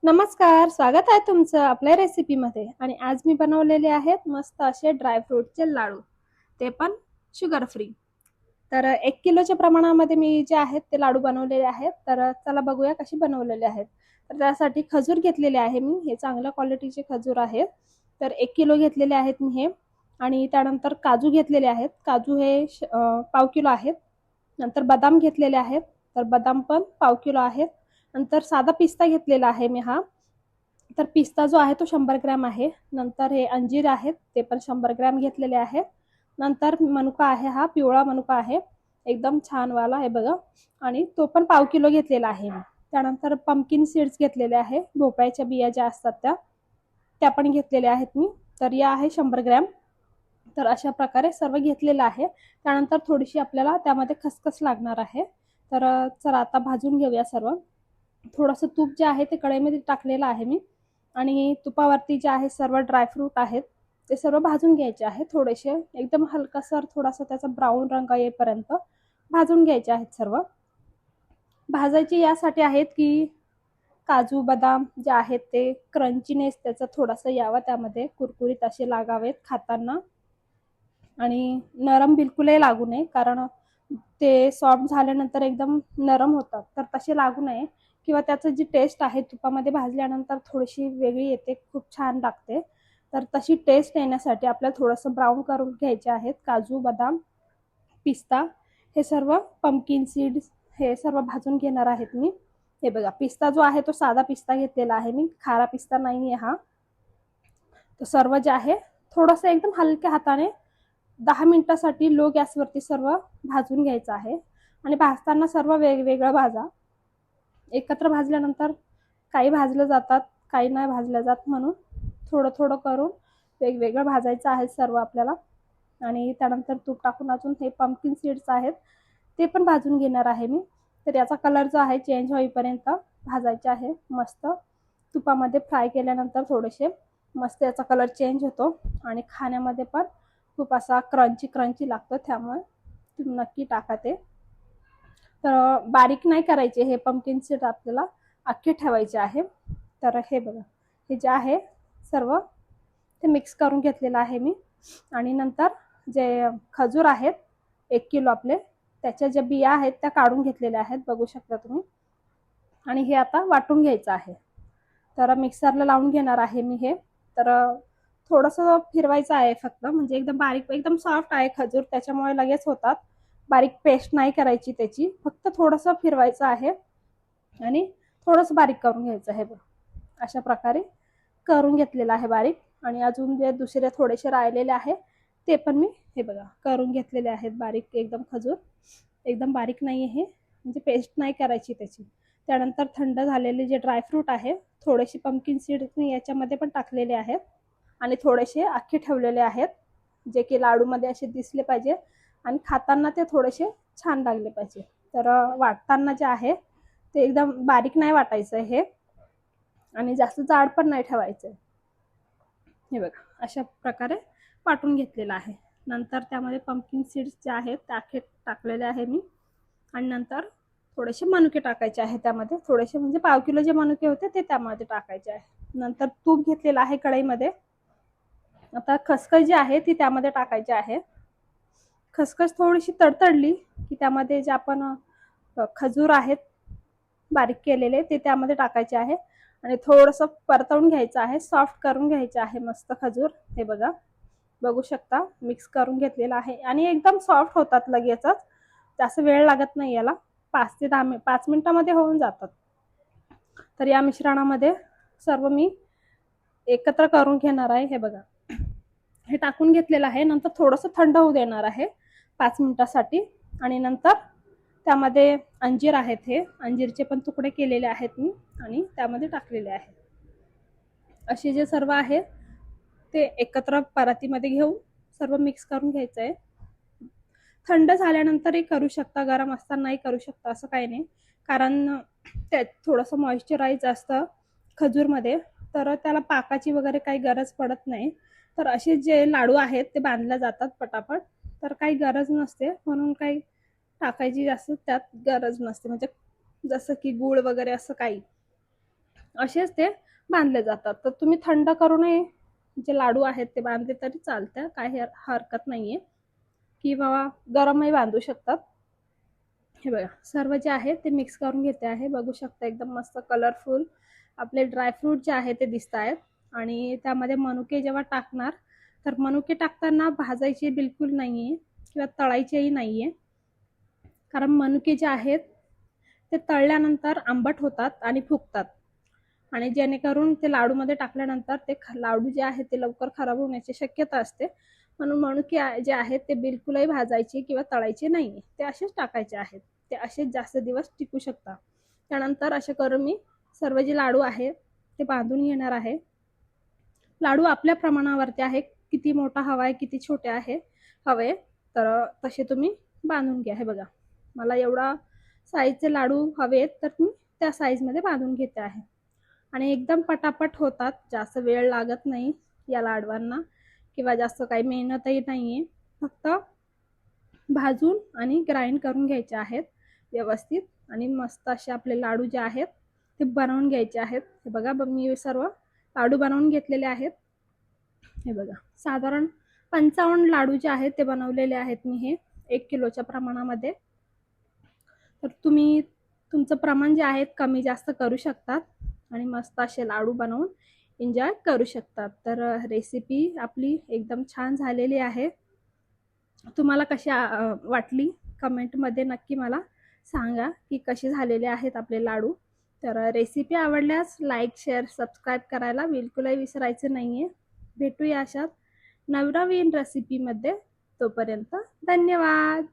नमस्कार, स्वागत आहे तुमचं आपल्या रेसिपीमध्ये. आणि आज मी बनवलेले आहेत मस्त असे ड्रायफ्रूटचे लाडू, ते पण शुगर फ्री. तर 1 किलोच्या प्रमाणामध्ये मी जे आहेत ते लाडू बनवलेले आहेत. तर चला बघूया कशी बनवलेले आहेत. तर त्यासाठी खजूर घेतलेले आहे मी, हे चांगल्या क्वालिटीचे खजूर आहेत. तर 1 किलो घेतलेले आहेत मी हे. आणि त्यानंतर काजू घेतलेले आहेत, काजू हे पाव किलो आहेत. नंतर बदाम घेतलेले आहेत, तर बदाम पण पाव किलो आहेत. नंतर साधा पिस्ता घेतलेला आहे मी हा, तर पिस्ता जो आहे तो 100 ग्रॅम आहे. नंतर हे अंजीर आहेत, ते पण 100 ग्रॅम घेतलेले आहे. नंतर मनुका आहे, हा पिवळा मनुका आहे, एकदम छान वाला आहे बघा. आणि तो पण पाव किलो घेतलेला आहे मी. त्यानंतर पंपकिन सीड्स घेतलेले आहे, भोपळ्याच्या बिया ज्या असतात त्या पण घेतलेल्या आहेत मी. तर या आहे 100 ग्रॅम. तर अशा प्रकारे सर्व घेतलेलं आहे. त्यानंतर थोडीशी आपल्याला त्यामध्ये खसखस लागणार आहे. तर चला आता भाजून घेऊया सर्व. थोडंसं तूप जे आहे ते कढईमध्ये टाकलेलं आहे मी. आणि तुपावरती जे आहे सर्व ड्रायफ्रूट आहेत ते सर्व भाजून घ्यायचे आहे. थोडेसे एकदम हलकासर थोडासा त्याचा ब्राऊन रंग येईपर्यंत भाजून घ्यायचे आहेत सर्व. भाजायचे यासाठी आहेत की काजू बदाम जे आहेत ते क्रंचीनेस त्याचा थोडासा यावा, त्यामध्ये कुरकुरीत असे लागावेत खाताना. आणि नरम बिलकुलही लागू नये, कारण ते सॉफ्ट झाल्यानंतर एकदम नरम होतात, तर तसे लागू नये. किंवा त्याचं जी टेस्ट आहे तुपामध्ये भाजल्यानंतर थोडीशी वेगळी येते, खूप छान लागते. तर तशी टेस्ट येण्यासाठी आपल्याला थोडंसं ब्राऊन करून घ्यायचे आहेत काजू बदाम पिस्ता हे सर्व. पंपकिन सीड्स हे सर्व भाजून घेणार आहेत मी. हे बघा, पिस्ता जो आहे तो साधा पिस्ता घेतलेला आहे मी, खारा पिस्ता नाही आहे हा. तर सर्व जे आहे थोडंसं एकदम हलक्या हाताने 10 मिनिटासाठी लो गॅसवरती सर्व भाजून घ्यायचं आहे. आणि भाजताना सर्व वेगवेगळं भाजा. एकत्र भाजल्यानंतर काही भाजलं जातात, काही नाही भाजलं जात, म्हणून थोडं थोडं करून वेगवेगळं भाजायचं आहे सर्व आपल्याला. आणि त्यानंतर तूप टाकून अजून हे पंपकिन सीड्स आहेत ते पण भाजून घेणार आहे मी. तर याचा कलर जो आहे चेंज होईपर्यंत भाजायचे आहे मस्त. तुपामध्ये फ्राय केल्यानंतर थोडेसे मस्त याचा कलर चेंज होतो आणि खाण्यामध्ये पण खूप असा क्रंची क्रंची लागतो, त्यामुळे तुम्ही नक्की टाका ते. तर बारीक नाही करायचे हे पंपकिन सीड, आपल्याला अख्खे ठेवायचे आहे. तर हे बघा, हे जे आहे सर्व ते मिक्स करून घेतलेलं आहे मी. आणि नंतर जे खजूर आहेत 1 किलो आपले, त्याच्या ज्या बिया आहेत त्या काढून घेतलेल्या आहेत, बघू शकता तुम्ही. आणि हे आता वाटून घ्यायचं आहे. तर मिक्सरला लावून घेणार आहे मी हे. तर थोडंसं फिरवायचं आहे फक्त, म्हणजे एकदम बारीक, एकदम सॉफ्ट आहे खजूर, त्याच्यामुळे लगेच होतात. बारीक पेस्ट नाही करायची त्याची, फक्त थोडंसं फिरवायचं आहे आणि थोडंसं बारीक करून घ्यायचं आहे बघ. अशा प्रकारे करून घेतलेलं आहे बारीक. आणि अजून जे दुसरे थोडेसे राहिलेले आहे ते पण मी हे बघा करून घेतलेले आहेत बारीक, एकदम खजूर एकदम बारीक नाही आहे, म्हणजे पेस्ट नाही करायची त्याची. त्यानंतर थंड झालेले जे ड्रायफ्रूट आहे, थोडेसे पंपकिन सीड याच्यामध्ये पण टाकलेले आहेत आणि थोडेसे अख्खे ठेवलेले आहेत, जे की लाडूमध्ये असे दिसले पाहिजे आणि खाताना ते थोडेसे छान लागले पाहिजे. तर वाटताना जे आहे ते एकदम बारीक नाही वाटायचं हे, आणि जास्त जाड पण नाही ठेवायचं. हे बघा अशा प्रकारे वाटून घेतलेलं आहे. नंतर त्यामध्ये पंपकिन सीड्स जे आहेत ते अख्खे टाकलेले आहे मी. आणि नंतर थोडेसे मनुके टाकायचे आहे त्यामध्ये, थोडेसे म्हणजे पाव किलो जे मनुके होते ते त्यामध्ये टाकायचे आहे. नंतर तूप घेतलेलं आहे कढईमध्ये. आता खसखस जी आहे ती त्यामध्ये टाकायची आहे. खसखस थोडीशी तडतडली की त्यामध्ये जे आपण खजूर आहेत बारीक केलेले ते त्यामध्ये टाकायचे आहे आणि थोडंसं परतवून घ्यायचं आहे, सॉफ्ट करून घ्यायचे आहे मस्त खजूर. हे बघा, बघू शकता मिक्स करून घेतलेलं आहे आणि एकदम सॉफ्ट होतात लगेचच, जास्त वेळ लागत नाही याला. 5 मिनिटामध्ये होऊन जातात. तर या मिश्रणामध्ये सर्व मी एकत्र करून घेणार आहे. हे बघा, हे टाकून घेतलेलं आहे. नंतर थोडंसं थंड होऊ देणार आहे 5 मिनिटासाठी. आणि नंतर त्यामध्ये अंजीर आहेत, हे अंजीरचे पण तुकडे केलेले आहेत मी आणि त्यामध्ये टाकलेले आहेत. असे जे सर्व आहे ते एकत्र परातीमध्ये घेऊन सर्व मिक्स करून घ्यायचं आहे. थंड झाल्यानंतरही करू शकता, गरम असतानाही करू शकता, असं काही नाही. कारण त्यात थोडंसं मॉइश्चराईज असतं खजूरमध्ये, तर त्याला पाकाची वगैरे काही गरज पडत नाही. तर असे जे लाडू आहेत ते बांधले जातात पटापट, तर काही गरज नसते, म्हणून काही टाकायची जास्त त्यात गरज नसते, म्हणजे जसं की गूळ वगैरे असं काही. असेच ते बांधले जातात. तर तुम्ही थंड करू नये जे लाडू आहेत ते बांधले तरी चालतं, काही हरकत नाहीये, किंवा गरमही बांधू शकतात. हे बघा सर्व जे आहे ते मिक्स करून घेते आहे. बघू शकता एकदम मस्त कलरफुल आपले ड्रायफ्रूट जे आहे ते दिसत आहेत. आणि त्यामध्ये मनुके जेव्हा टाकणार तर मनुके टाकताना भाजायचे बिलकुल नाहीये किंवा तळायचेही नाहीये, कारण मनुके जे आहेत ते तळल्यानंतर आंबट होतात आणि फुगतात, आणि जेणेकरून ते लाडूमध्ये टाकल्यानंतर ते लाडू जे आहेत ते लवकर खराब होण्याची शक्यता असते. म्हणून मनुके जे आहेत ते बिलकुलही भाजायचे किंवा तळायचे नाही, ते असेच टाकायचे आहेत. ते असेच जास्त दिवस टिकू शकतात. त्यानंतर असे करून मी सर्व जे लाडू आहेत ते बांधून घेणार आहे. लाडू आपल्या प्रमाणावरती आहे, किती मोठा हवा आहे किती छोटे आहे हवे तर तसे तुम्ही बांधून घ्या. हे बघा मला एवढा साईजचे लाडू हवेत तर मी त्या साईजमध्ये बांधून घेते आहे. आणि एकदम पटापट होतात, जास्त वेळ लागत नाही या लाडवांना किंवा जास्त काही मेहनतही नाहीये. फक्त भाजून आणि ग्राइंड करून घ्यायचे आहेत व्यवस्थित, आणि मस्त असे आपले लाडू जे आहेत ते बनवून घ्यायचे आहेत. हे बघा मी सर्व लाडू बनवून घेतलेले आहेत. हे बघा साधारण 55 लाडू जे आहेत ते बनवलेले आहेत मी हे 1 किलोच्या प्रमाणामध्ये. तर तुम्ही तुमचं प्रमाण जे आहे कमी जास्त करू शकतात आणि मस्त असे लाडू बनवून एन्जॉय करू शकतात. तर रेसिपी आपली एकदम छान झालेली आहे. तुम्हाला कशी वाटली कमेंटमध्ये नक्की मला सांगा की कसे झालेले आहेत आपले लाडू. तर रेसिपी आवडल्यास लाईक शेअर सबस्क्राईब करायला बिलकुलही विसरायचं नाहीये. भेटूया अशाच नवनवीन रेसिपीमध्ये. तोपर्यंत धन्यवाद.